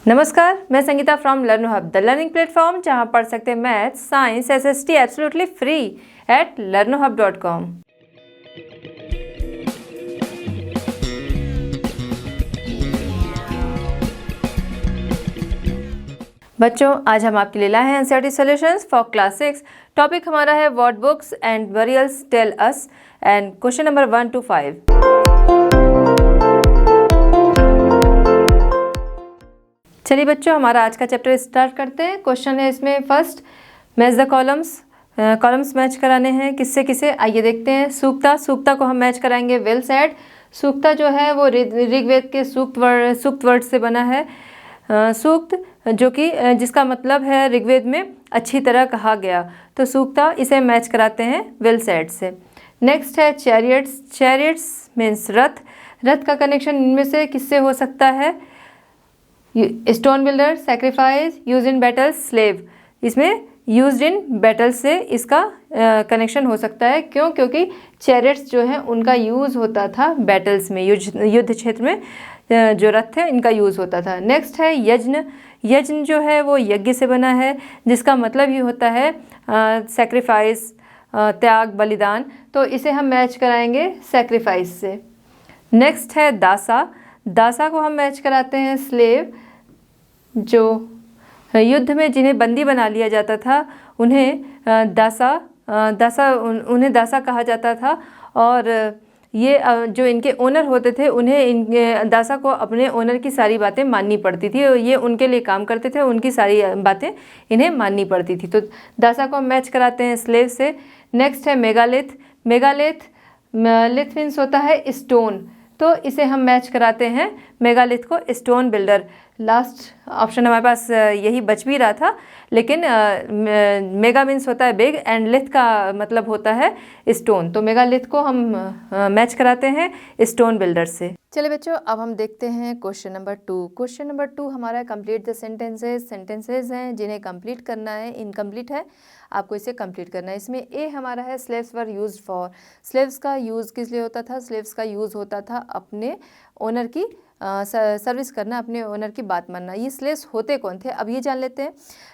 नमस्कार, मैं Sangeeta from Learn Hub, the learning platform जहां पढ़ सकते हैं maths, science, SST absolutely free at learnohub.com। बच्चों, आज हम आपके लिए लाए हैं NCERT solutions for class 6। Topic हमारा है what books and burials tell us and question number 1 to 5। चलिए बच्चों, हमारा आज का चैप्टर स्टार्ट करते हैं। क्वेश्चन है इसमें first, match the columns. Columns match कराने हैं किससे किसे, आइए देखते हैं। सूक्ता को हम मैच कराएंगे वेल सेड। सूक्ता जो है वो ऋग्वेद के सूक्त वर्ड से बना है। सूक्त जो कि जिसका मतलब है ऋग्वेद में अच्छी तरह कहा गया, तो सूक्ता इसे मैच कराते हैं वेल सेड से। नेक्स्ट है चैरियट्स। चैरियट्स मीन्स रथ। रथ का कनेक्शन इनमें से किससे हो सकता है? Stone builder, sacrifice, use in battle, slave. इसमें यूज्ड इन बैटल से इसका कनेक्शन हो सकता है। क्यों? क्योंकि चैरियट्स जो है उनका यूज़ होता था बैटल्स में, युद्ध क्षेत्र में जो रथ थे इनका यूज़ होता था। नेक्स्ट है यज्ञ। यज्ञ जो है वो यज्ञ से बना है, जिसका मतलब ही होता है सैक्रिफाइस, त्याग, बलिदान। तो इसे हम मैच कराएंगे सैक्रिफाइस से। नेक्स्ट है दासा। दासा को हम मैच कराते हैं स्लेव। जो युद्ध में जिन्हें बंदी बना लिया जाता था उन्हें उन्हें दासा कहा जाता था। और ये जो इनके ओनर होते थे उन्हें दासा को अपने ओनर की सारी बातें माननी पड़ती थी। ये उनके लिए काम करते थे, उनकी सारी बातें इन्हें माननी पड़ती थी। तो दासा को हम मैच कराते हैं स्लेव से। नेक्स्ट है मेगालिथ। मेगालिथ मीन्स होता है स्टोन, तो इसे हम मैच कराते हैं मेगालिथ को स्टोन बिल्डर। लास्ट ऑप्शन हमारे पास यही बच भी रहा था, लेकिन मेगा मीन्स होता है बिग एंड लिथ का मतलब होता है स्टोन, तो मेगालिथ को हम मैच कराते हैं स्टोन बिल्डर से। चलिए बच्चों, अब हम देखते हैं क्वेश्चन नंबर 2। क्वेश्चन नंबर 2 हमारा कंप्लीट द सेंटेंसेस। सेंटेंसेस हैं जिन्हें कंप्लीट करना है, इनकम्प्लीट है, आपको इसे कंप्लीट करना है। इसमें ए हमारा है slaves were used for. Slaves का यूज़ किस लिए होता था? स्लेव्स का यूज़ होता था अपने ओनर की सर्विस करना, अपने ओनर की बात मानना। ये स्लेव्स होते कौन थे, अब ये जान लेते हैं।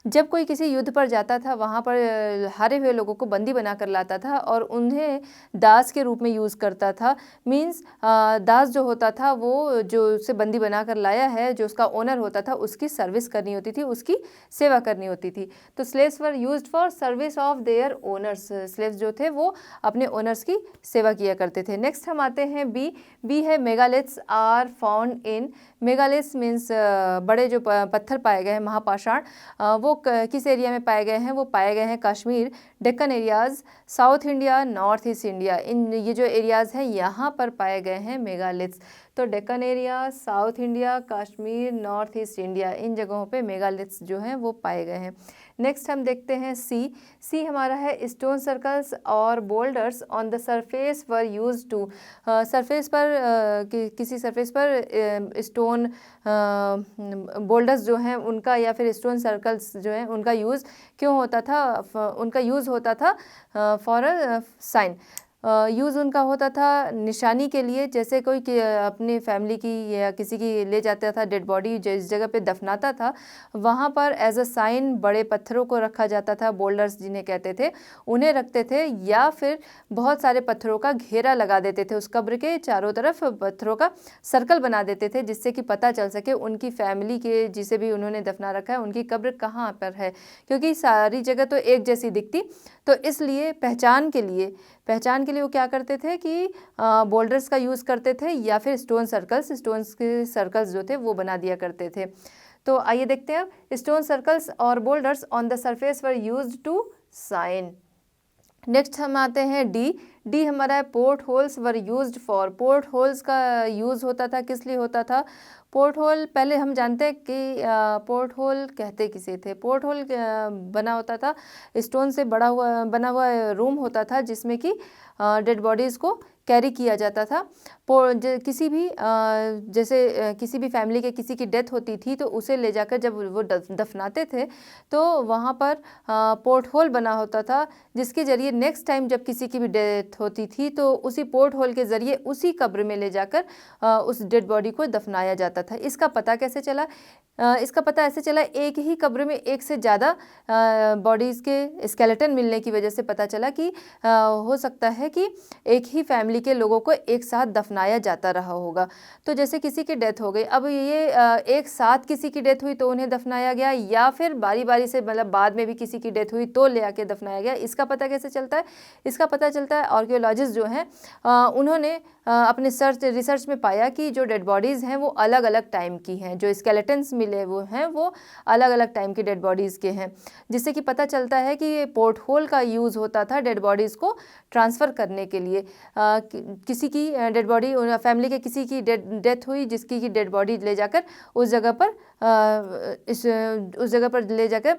जब कोई किसी युद्ध पर जाता था, वहाँ पर हारे हुए लोगों को बंदी बना कर लाता था और उन्हें दास के रूप में यूज़ करता था। मीन्स दास जो होता था वो जो उसे बंदी बना कर लाया है, जो उसका ओनर होता था, उसकी सर्विस करनी होती थी, उसकी सेवा करनी होती थी। तो slaves were used for service of their owners. Slaves जो थे वो अपने ओनर्स की सेवा किया करते थे। नेक्स्ट हम आते हैं बी। बी है megaliths are found in. Megaliths means बड़े जो पत्थर पाए गए हैं, महापाषाण, वो किस एरिया में पाए गए हैं? वो पाए गए हैं Kashmir, Deccan areas, south India, north east India. इन ये जो एरियाज़ हैं यहाँ पर पाए गए हैं मेगालिथ्स। तो Deccan area, south India, Kashmir, north east India, इन जगहों पे मेगालिथ्स जो हैं वो पाए गए हैं। नेक्स्ट हम देखते हैं सी। सी हमारा है स्टोन सर्कल्स और boulders on the surface were use to. Surface पर किसी सरफेस पर स्टोन बोल्डर्स जो हैं उनका या फिर स्टोन सर्कल्स जो हैं उनका यूज़ क्यों होता था? उनका यूज़ होता था फॉर अ साइन। यूज़ उनका होता था निशानी के लिए। जैसे कोई अपनी फैमिली की या किसी की ले जाता था डेड बॉडी, जिस जगह पे दफनाता था वहाँ पर एज अ साइन बड़े पत्थरों को रखा जाता था, बोल्डर्स जिन्हें कहते थे, उन्हें रखते थे, या फिर बहुत सारे पत्थरों का घेरा लगा देते थे। उस कब्र के चारों तरफ पत्थरों का सर्कल बना देते थे, जिससे कि पता चल सके उनकी फैमिली के जिसे भी उन्होंने दफना रखा है उनकी कब्र कहाँ पर है, क्योंकि सारी जगह तो एक जैसी दिखती। तो इसलिए पहचान के लिए वो क्या करते थे कि बोल्डर्स का यूज़ करते थे या फिर स्टोन के सर्कल्स जो थे वो बना दिया करते थे। तो आइए देखते हैं। स्टोन सर्कल्स और boulders on the surface were used to sign. Next हम आते हैं डी। डी हमारा है port holes were used for. Port holes का यूज़ होता था, किस लिए होता था? पोर्ट होल पहले हम जानते हैं कि पोर्ट होल कहते किसे थे। पोर्ट होल बना होता था, स्टोन से बना हुआ रूम होता था जिसमें कि डेड बॉडीज़ को कैरी किया जाता था। किसी भी जैसे किसी भी फैमिली के किसी की डेथ होती थी तो उसे ले जाकर जब वो दफनाते थे तो वहाँ पर पोर्ट होल बना होता था, जिसके ज़रिए नेक्स्ट टाइम जब किसी की भी डेथ होती थी तो उसी पोर्ट होल के ज़रिए उसी कब्र में ले जाकर उस डेड बॉडी को दफनाया जाता था। इसका पता कैसे चला? इसका पता ऐसे चला, एक ही कब्र में एक से ज़्यादा बॉडीज़ के स्केलेटन मिलने की वजह से पता चला कि हो सकता है कि एक ही फैमिली के लोगों को एक साथ दफनाया जाता रहा होगा। तो जैसे किसी की डेथ हो गई, अब ये एक साथ किसी की डेथ हुई तो उन्हें दफनाया गया, या फिर बारी बारी से मतलब बाद में भी किसी की डेथ हुई तो ले आके दफनाया गया। इसका पता कैसे चलता है? इसका पता चलता है आर्कियोलॉजिस्ट जो हैं उन्होंने अपने रिसर्च में पाया कि जो डेड बॉडीज़ हैं वो अलग अलग टाइम की हैं, जो स्केलेटन्स मिले वो हैं वो अलग अलग टाइम की डेड बॉडीज़ के हैं, जिससे कि पता चलता है कि ये पोर्ट होल का यूज़ होता था डेड बॉडीज़ को ट्रांसफ़र करने के लिए। किसी की डेड बॉडी, फैमिली के किसी की डेथ हुई जिसकी की डेड बॉडी ले जाकर उस जगह पर ले जाकर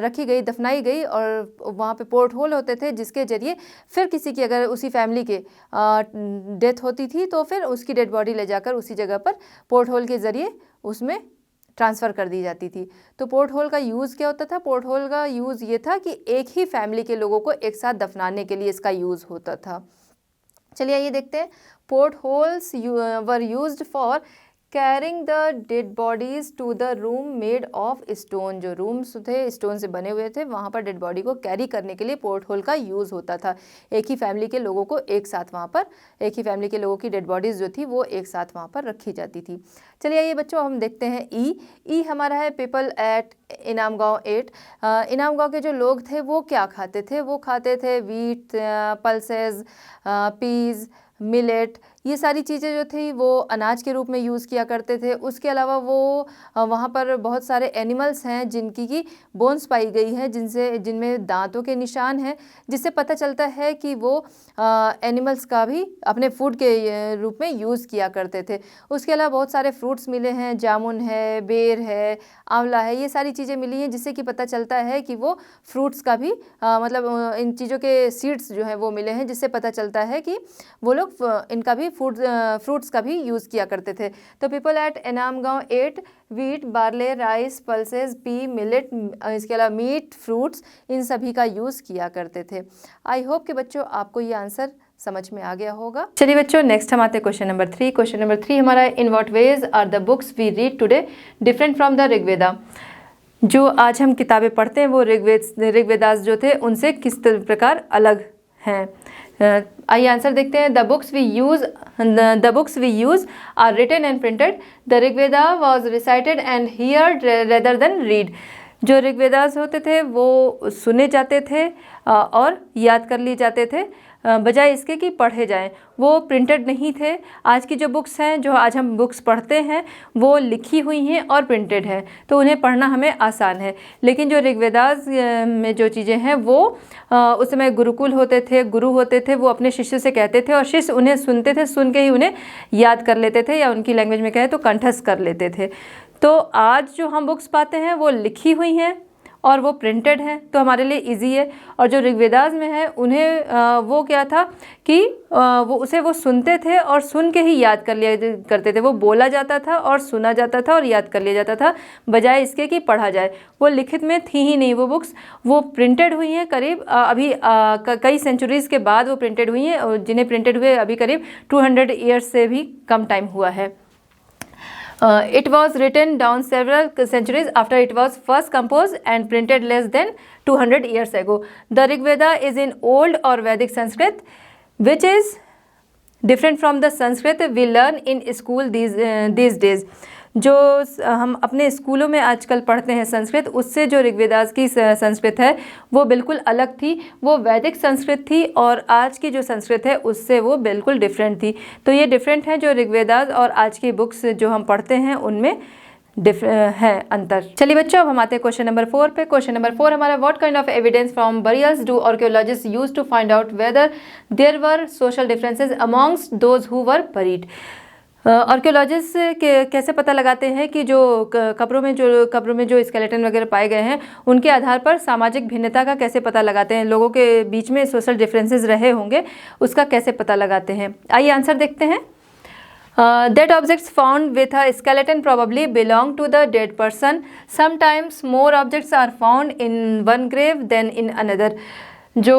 रखी गई, दफनाई गई, और वहाँ पे पोर्ट होल होते थे जिसके ज़रिए फिर किसी की अगर उसी फैमिली के डेथ होती थी तो फिर उसकी डेड बॉडी ले जाकर उसी जगह पर पोर्ट होल के ज़रिए उसमें ट्रांसफ़र कर दी जाती थी। तो पोर्ट होल का यूज़ क्या होता था? पोर्ट होल का यूज़ ये था कि एक ही फैमिली के लोगों को एक साथ दफनाने के लिए इसका यूज़ होता था। चलिए ये देखते हैं। Port holes were used for carrying the dead bodies to the room made of stone. जो रूम्स थे स्टोन से बने हुए थे, वहाँ पर डेड बॉडी को कैरी करने के लिए पोर्ट होल का यूज़ होता था। एक ही फैमिली के लोगों को एक साथ वहाँ पर, एक ही फैमिली के लोगों की डेड बॉडीज़ जो थी वो एक साथ वहाँ पर रखी जाती थी। चलिए ये बच्चों हम देखते हैं ई हमारा है पीपल एट इनाम गाँव 8। इनाम गाँव के जो लोग थे वो क्या खाते थे? वो खाते थे व्हीट, पल्सेस, पीज़, मिलेट, ये सारी चीज़ें जो थी वो अनाज के रूप में यूज़ किया करते थे। उसके अलावा वो वहाँ पर बहुत सारे एनिमल्स हैं जिनकी की बोन्स पाई गई है, जिनमें दांतों के निशान हैं, जिससे पता चलता है कि वो एनिमल्स का भी अपने फूड के रूप में यूज़ किया करते थे। उसके अलावा बहुत सारे फ्रूट्स मिले हैं, जामुन है, बेर है, आंवला है, ये सारी चीज़ें मिली हैं जिससे कि पता चलता है कि वो फ्रूट्स का भी मतलब इन चीज़ों के सीड्स जो हैं वो मिले हैं, जिससे पता चलता है कि वो लोग इनका भी फ्रूट्स का भी यूज़ किया करते थे। तो पीपल एट इनाम गाँव 8 wheat, barley, rice, pulses, P, millet, इसके अलावा मीट, फ्रूट्स, इन सभी का यूज़ किया करते थे। आई होप कि बच्चों आपको ये आंसर समझ में आ गया होगा। चलिए बच्चों नेक्स्ट हम आते हैं क्वेश्चन नंबर 3। क्वेश्चन नंबर 3 हमारा है, in what ways are the books we read today different from the Rigveda. जो आज हम किताबें पढ़ते हैं वो ऋग्वेदास जो थे उनसे किस प्रकार अलग हैं। आइए आंसर देखते हैं। The books we use are written and printed. The Rigveda was recited and heard rather than read. जो ऋग्वेदास होते थे वो सुने जाते थे और याद कर लिए जाते थे, बजाय इसके कि पढ़े जाएं। वो प्रिंटेड नहीं थे। आज की जो बुक्स हैं, जो आज हम बुक्स पढ़ते हैं, वो लिखी हुई हैं और प्रिंटेड हैं, तो उन्हें पढ़ना हमें आसान है। लेकिन जो ऋग्वेदास में जो चीज़ें हैं वो उस समय गुरुकुल होते थे, गुरु होते थे, वो अपने शिष्य से कहते थे और शिष्य उन्हें सुनते थे, सुन के ही उन्हें याद कर लेते थे, या उनकी लैंग्वेज में कहें तो कंठस्थ कर लेते थे। तो आज जो हम बुक्स पाते हैं वो लिखी हुई हैं और वो प्रिंटेड है, तो हमारे लिए इजी है। और जो ऋग्वेदास में है उन्हें वो क्या था कि वो सुनते थे और सुन के ही याद कर लिया करते थे। वो बोला जाता था और सुना जाता था और याद कर लिया जाता था, बजाय इसके कि पढ़ा जाए। वो लिखित में थी ही नहीं वो बुक्स, वो प्रिंटेड हुई हैं करीब अभी कई सेंचुरीज़ के बाद वो प्रिंटेड हुई हैं, और जिन्हें प्रिंटेड हुए अभी करीब 200 ईयर्स से भी कम टाइम हुआ है। It was written down several centuries after it was first composed and printed less than 200 years ago. The Rig Veda is in Old or Vedic Sanskrit, which is different from the Sanskrit we learn in school these days. जो हम अपने स्कूलों में आजकल पढ़ते हैं संस्कृत, उससे जो ऋग्वेदास की संस्कृत है वो बिल्कुल अलग थी। वो वैदिक संस्कृत थी और आज की जो संस्कृत है उससे वो बिल्कुल डिफरेंट थी। तो ये डिफरेंट है जो ऋग्वेदास और आज की बुक्स जो हम पढ़ते हैं उनमें है अंतर। चलिए बच्चों अब हम आते हैं क्वेश्चन नंबर 4 पे। क्वेश्चन नंबर 4 हमारा, what kind of evidence from burials do archaeologist use to find out whether there were social differences amongst those who were buried. Archaeologist कैसे पता लगाते हैं कि जो कब्रों में जो स्केलेटन वगैरह पाए गए हैं उनके आधार पर सामाजिक भिन्नता का कैसे पता लगाते हैं, लोगों के बीच में सोशल डिफरेंसेस रहे होंगे उसका कैसे पता लगाते हैं। आइए आंसर देखते हैं। That objects found with a skeleton probably belong to the dead person. Sometimes more objects are found in one grave than in another. जो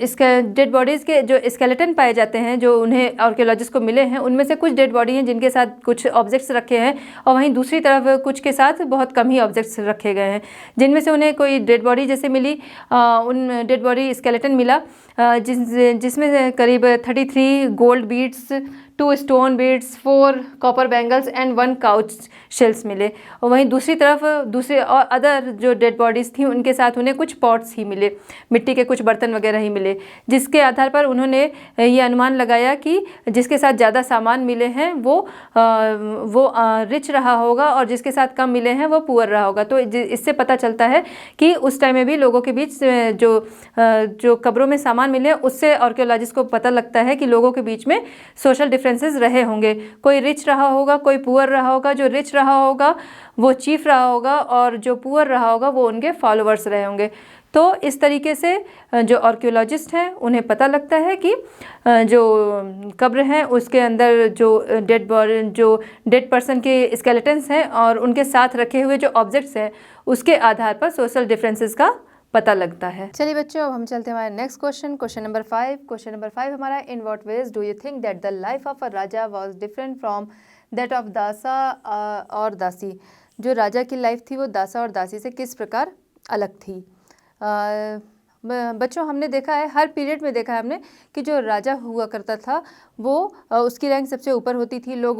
इसके डेड बॉडीज़ के जो स्केलेटन पाए जाते हैं, जो उन्हें आर्कियोलॉजिस्ट को मिले हैं, उनमें से कुछ डेड बॉडी हैं जिनके साथ कुछ ऑब्जेक्ट्स रखे हैं, और वहीं दूसरी तरफ कुछ के साथ बहुत कम ही ऑब्जेक्ट्स रखे गए हैं। जिनमें से उन्हें कोई डेड बॉडी जैसे मिली, उन डेड बॉडी स्केलेटन मिला जिसमें करीब 33 gold beads, 2 stone beads, 4 copper bangles and 1 couch shells मिले। और वहीं दूसरी तरफ दूसरे और अदर जो डेड बॉडीज़ थी उनके साथ उन्हें कुछ पॉट्स ही मिले, मिट्टी के कुछ बर्तन वगैरह ही मिले, जिसके आधार पर उन्होंने ये अनुमान लगाया कि जिसके साथ ज़्यादा सामान मिले हैं वो रिच रहा होगा और जिसके साथ कम मिले हैं वो पुअर रहा होगा। तो इससे पता चलता है कि उस टाइम में भी लोगों के बीच जो कब्रों में सामान मिले उससे आर्कियोलॉजिस्ट को पता लगता है कि लोगों के बीच में सोशल डिफरेंसेस रहे होंगे। कोई रिच रहा होगा, कोई पुअर रहा होगा। जो रिच रहा होगा वो चीफ रहा होगा और जो पुअर रहा होगा वो उनके फॉलोअर्स रहे होंगे। तो इस तरीके से जो आर्कियोलॉजिस्ट हैं उन्हें पता लगता है कि जो कब्र हैं उसके अंदर जो डेड पर्सन के स्केलेटन्स हैं और उनके साथ रखे हुए जो ऑब्जेक्ट्स हैं उसके आधार पर सोशल डिफरेंसेस का पता लगता है। चलिए बच्चों, अब हम चलते हैं हमारे next question, question number 5। Question number 5 हमारा, in what ways do you think that the life of a raja was different from that of dasa और दासी। जो राजा की लाइफ थी वो दासा और दासी से किस प्रकार अलग थी। बच्चों, हमने देखा है, हर पीरियड में देखा है हमने कि जो राजा हुआ करता था वो उसकी रैंक सबसे ऊपर होती थी। लोग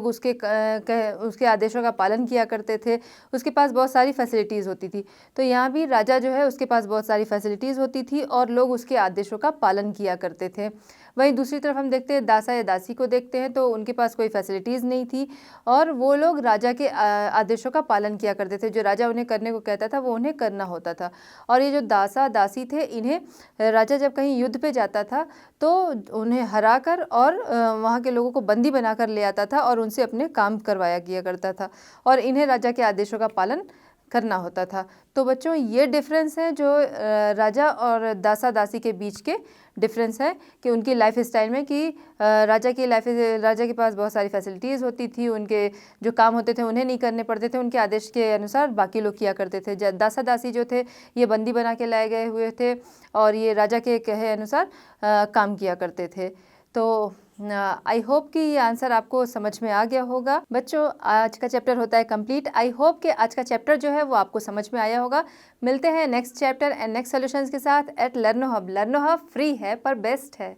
उसके आदेशों का पालन किया करते थे। उसके पास बहुत सारी फैसिलिटीज़ होती थी। तो यहाँ भी राजा जो है उसके पास बहुत सारी फैसिलिटीज़ होती थी और लोग उसके आदेशों का पालन किया करते थे। वहीं दूसरी तरफ हम देखते हैं दासा या दासी को देखते हैं तो उनके पास कोई फैसिलिटीज़ नहीं थी और वो लोग राजा के आदेशों का पालन किया करते थे। जो राजा उन्हें करने को कहता था वो उन्हें करना होता था। और ये जो दासा दासी थे, इन्हें राजा जब कहीं युद्ध पे जाता था तो उन्हें हराकर और वहाँ के लोगों को बंदी बनाकर ले आता था और उनसे अपने काम करवाया किया करता था और इन्हें राजा के आदेशों का पालन करना होता था। तो बच्चों, ये डिफरेंस है जो राजा और दासा दासी के बीच के डिफरेंस है कि उनकी लाइफ स्टाइल में कि राजा के पास बहुत सारी फैसिलिटीज़ होती थी, उनके जो काम होते थे उन्हें नहीं करने पड़ते थे, उनके आदेश के अनुसार बाकी लोग किया करते थे। दासा दासी जो थे ये बंदी बना के लाए गए हुए थे और ये राजा के कहे अनुसार काम किया करते थे। तो आई होप कि ये आंसर आपको समझ में आ गया होगा। बच्चों, आज का चैप्टर होता है कंप्लीट। आई होप कि आज का चैप्टर जो है वो आपको समझ में आया होगा। मिलते हैं next chapter and next solutions के साथ at Learno Hub. Learno Hub free है पर बेस्ट है।